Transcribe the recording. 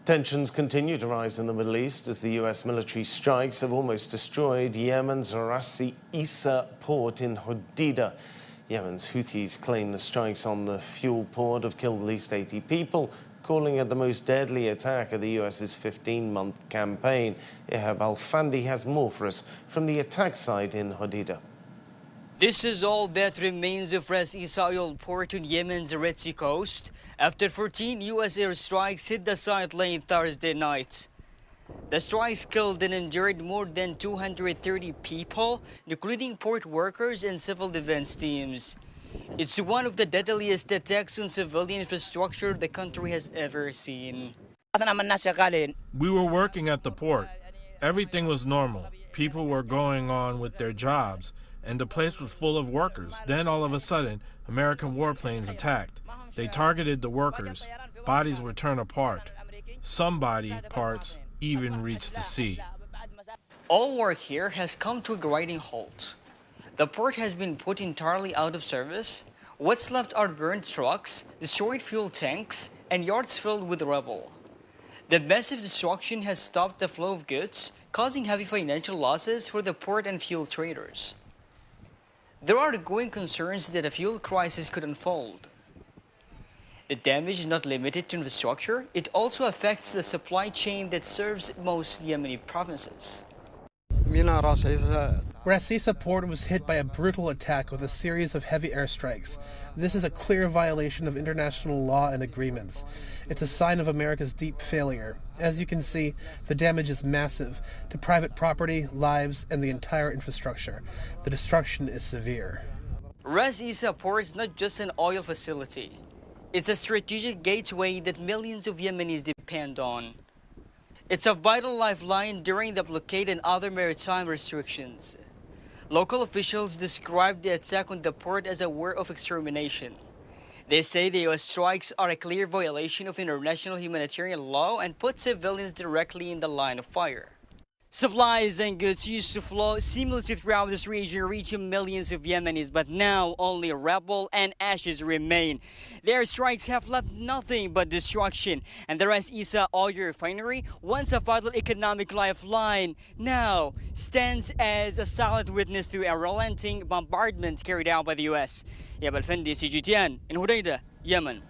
Tensions continue to rise in the Middle East as the U.S. military strikes have almost destroyed Yemen's Issa port in Hodeidah. Yemen's Houthis claim the strikes on the fuel port have killed at least 80 people, calling it the most deadly attack of the U.S.'s 15-month campaign. Ehab Al-Fandi has more for us from the attack site in Hodeidah. This is all that remains of Ras Issa oil port on Yemen's Red Sea coast after 14 U.S. airstrikes hit the site late Thursday night. The strikes killed and injured more than 230 people, including port workers and civil defense teams. It's one of the deadliest attacks on civilian infrastructure the country has ever seen. We were working at the port. Everything was normal. People were going on with their jobs, and the place was full of workers. Then all of a sudden, American warplanes attacked. They targeted the workers. Bodies were torn apart. Some body parts even reached the sea. All work here has come to a grinding halt. The port has been put entirely out of service. What's left are burned trucks, destroyed fuel tanks, and yards filled with rubble. The massive destruction has stopped the flow of goods, causing heavy financial losses for the port and fuel traders. There are growing concerns that a fuel crisis could unfold. The damage is not limited to infrastructure, it also affects the supply chain that serves most Yemeni provinces. Ras Issa port was hit by a brutal attack with a series of heavy airstrikes. This is a clear violation of international law and agreements. It's a sign of America's deep failure. As you can see, the damage is massive to private property, lives, and the entire infrastructure. The destruction is severe. Ras Issa port is not just an oil facility. It's a strategic gateway that millions of Yemenis depend on. It's a vital lifeline during the blockade and other maritime restrictions. Local officials described the attack on the port as a war of extermination. They say the U.S. strikes are a clear violation of international humanitarian law and put civilians directly in the line of fire. Supplies and goods used to flow seamlessly throughout this region, reaching millions of Yemenis, but now only rubble and ashes remain. The airstrikes have left nothing but destruction, and the Ras Issa oil refinery, once a vital economic lifeline, now stands as a silent witness to a relenting bombardment carried out by the U.S. Ehab Al-Fandi, CGTN, in Hodeidah, Yemen.